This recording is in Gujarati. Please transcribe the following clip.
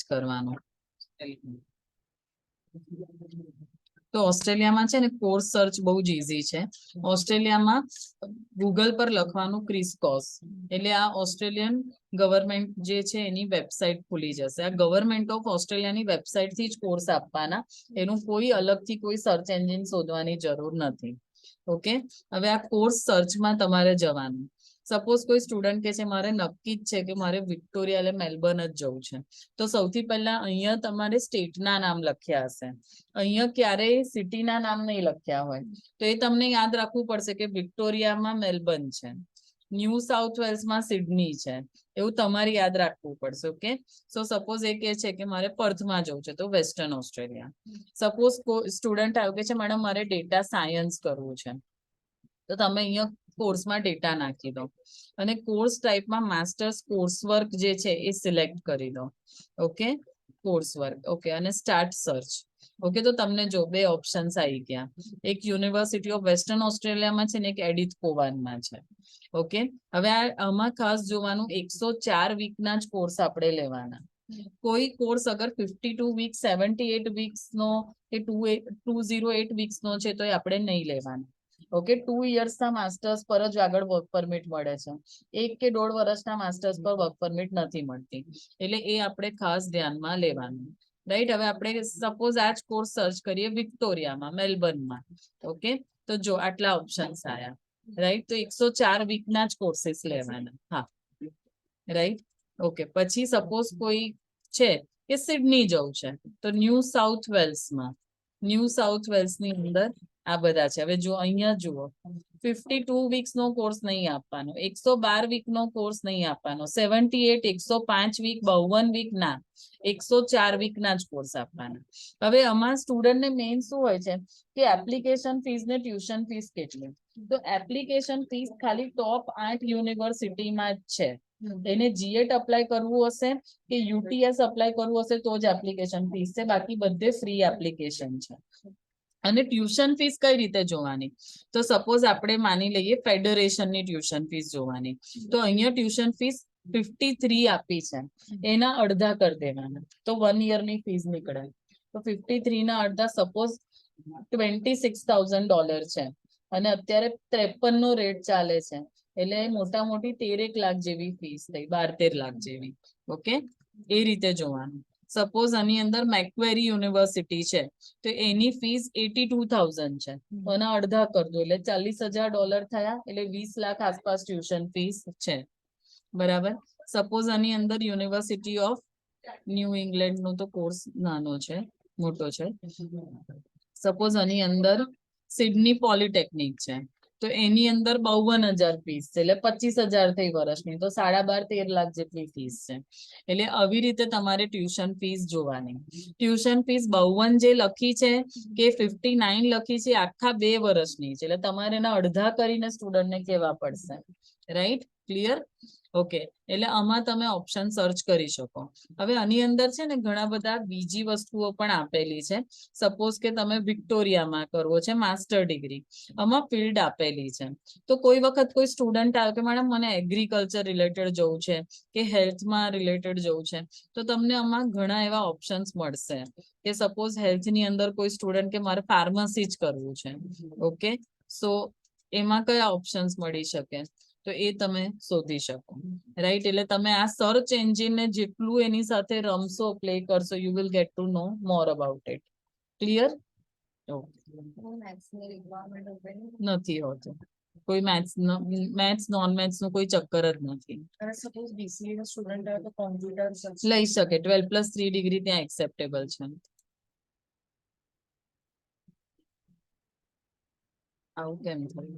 કરવાનું. તો ઓસ્ટ્રેલિયામાં છે ને કોર્સ સર્ચ બહુ જ ઈઝી છે. ઓસ્ટ્રેલિયામાં ગૂગલ પર લખવાનું ક્રિસ કોર્સ, એટલે આ ઓસ્ટ્રેલિયન ગવર્મેન્ટ જે છે એની વેબસાઇટ ખુલી જશે. આ ગવર્મેન્ટ ઓફ ઓસ્ટ્રેલિયાની વેબસાઇટ થી જ કોર્સ આપવાના, એનું કોઈ અલગથી કોઈ સર્ચ એન્જિન શોધવાની જરૂર નથી. ઓકે, હવે આ કોર્સ સર્ચમાં તમારે જવાનું. સપોઝ કોઈ સ્ટુડન્ટ કે છે મારે નક્કી જ છે કે મારે વિક્ટોરિયા એટલે મેલબર્ન જ જવું છે, તો સૌથી પહેલા અહીંયા તમારે સ્ટેટના નામ લખ્યા હશે. અહીંયા ક્યારેય સિટીના નામ નહીં લખ્યા હોય, તો એ તમને યાદ રાખવું પડશે કે વિક્ટોરિયામાં મેલબર્ન છે, ન્યૂ સાઉથ વેલ્સમાં સિડની છે, એવું તમારે યાદ રાખવું પડશે. ઓકે, સો સપોઝ એ કે છે કે મારે પર્થમાં જવું છે, તો વેસ્ટર્ન ઓસ્ટ્રેલિયા. સપોઝ સ્ટુડન્ટ આવ્યું કે છે મેડમ મારે ડેટા સાયન્સ કરવું છે, તો તમે અહીંયા કોર્સમાં ડેટા નાખી દો અને કોર્સ ટાઈપમાં માસ્ટર્સ કોર્સ વર્ક જે છે એ સિલેક્ટ કરી દો. Okay, course work. ઓકે, અને સ્ટાર્ટ સર્ચ. ઓકે, તો તમને જો બે ઓપ્શન્સ આવી ગયા, એક યુનિવર્સિટી ઓફ વેસ્ટર્ન ઓસ્ટ્રેલિયામાં છે ને એક એડિથ કોવાનમાં છે. ઓકે, હવે આમાં ખાસ જોવાનું 104 વીકના જ કોર્સ આપણે લેવાના. કોઈ કોર્સ અગર 52 વીક 78 વીક્સ નો કે 208 વીક્સ નો છે તો એ આપણે નહીં લેવાનું. ઓકે, 2 યર્સના માસ્ટર્સ પર જ આગળ વર્ક પરમિટ મળે છે, 1 કે 1.5 વર્ષના માસ્ટર્સ પર વર્ક પરમિટ નથી મળતી, એટલે એ આપણે ખાસ ધ્યાનમાં લેવાનું. રાઈટ, હવે આપણે સપોઝ આ જ કોર્સ સર્ચ કરીએ વિક્ટોરિયામાં મેલબર્નમાં. ઓકે, તો જો આટલા ઓપ્શન્સ આયા. રાઈટ, તો 104 વીકના જ કોર્सेस લેવાના. હા, રાઈટ. ઓકે, પછી સપોઝ કોઈ છે કે સિડની જવું છે, તો ન્યૂ સાઉથ વેલ્સમાં, ન્યૂ સાઉથ વેલ્સની અંદર આ બધા છે. હવે જો અહીંયા જુઓ, 52 વીક્સ નો કોર્સ નહીં આપવાનો, 112 વીક નો કોર્સ નહીં આપવાનો, 78 105 વીક 52 વીક ના, 104 વીક ના જ કોર્સ આપવાના. હવે આમાં સ્ટુડન્ટને મેઇન શું હોય છે કે એપ્લિકેશન ફીસ ને ટ્યુશન ફીસ કેટલી, તો એપ્લિકેશન ફીસ ખાલી ટોપ 8 યુનિવર્સિટીમાં જ છે. એને જીએટ અપ્લાય કરવું હશે કે યુટીએસ અપ્લાય કરવું હશે તો જ એપ્લિકેશન ફીસ છે, બાકી બધે ફ્રી એપ્લિકેશન છે. અને ટ્યુશન ફીસ કઈ રીતે જોવાની, તો સપોઝ આપણે માની લઈએ ફેડરેશનની ટ્યુશન ફીસ જોવાની, તો અહીંયા ટ્યુશન ફીસ 53 આપી છે, એના અડધા કરી દેવાના, તો 1 યરની ફીસ નીકળે. તો 53 ના અડધા સપોઝ $26,000 છે, અને અત્યારે 53 નો રેટ ચાલે છે, એટલે મોટા મોટી 13 લાખ જેવી ફીસ થઈ, 12-13 લાખ જેવી. ઓકે, એ રીતે જોવાનું. સપોઝ આની અંદર મેક્વેરી યુનિવર્સિટી છે, તો એની ફીસ 82,000 છે, તો એના અડધા કરી દો એટલે $40,000 થયા, એટલે 20 લાખ આસપાસ ટ્યુશન ફીસ છે. બરાબર. સપોઝ આની અંદર યુનિવર્સિટી ઓફ ન્યૂ ઇંગ્લેન્ડ નો તો કોર્સ નાનો છે, મોટો છે. સપોઝ આની અંદર સિડની પોલિટેકનિક છે, તો એની અંદર 52,000 ફીસ છે, એટલે 25,000 થઈ વર્ષની, તો 12.5-13 લાખ જેટલી ફીસ છે. એટલે આવી રીતે તમારે ટ્યુશન ફીસ જોવાની. ટ્યુશન ફીસ 52 જે લખી છે કે 59 લખી છે, આખા 2 વર્ષની છે, એટલે તમારે એના અડધા કરીને સ્ટુડન્ટને કહેવા પડશે. Right, clear? ઓકે, એટલે આમાં તમે ઓપ્શન સર્ચ કરી શકો. હવે આની અંદર છે ને ઘણા બધા બીજી વસ્તુઓ પણ આપેલી છે. સપોઝ કે તમે વિક્ટોરિયામાં કરવો છે માસ્ટર ડિગ્રી, આમાં ફિલ્ડ આપેલી છે. તો કોઈ વખત કોઈ સ્ટુડન્ટ આવે કે મેડમ મને એગ્રીકલ્ચર રિલેટેડ જવું છે કે હેલ્થમાં રિલેટેડ જવું છે, તો તમને આમાં ઘણા એવા ઓપ્શન્સ મળશે કે સપોઝ હેલ્થની અંદર કોઈ સ્ટુડન્ટ કે મારે ફાર્મસી જ કરવું છે. ઓકે, સો એમાં કયા ઓપ્શન્સ મળી શકે, તો એ તમે શોધી શકો. રાઈટ, એટલે તમે આ સર્ચ એન્જિનને જેટલું એની સાથે રમશો, પ્લે કરશો, you will get to know more about it. Clear? નથી હોતું કોઈ મેથ્સ નોન મેથ્સ નું કોઈ ચક્કર જ નથી. સપોઝ બીસીએ નો સ્ટુડન્ટ હોય તો કોમ્પ્યુટર લઈ શકે, 12+3 ડિગ્રી ત્યાં એક્સેપ્ટેબલ છે. આવું કેમ થયું?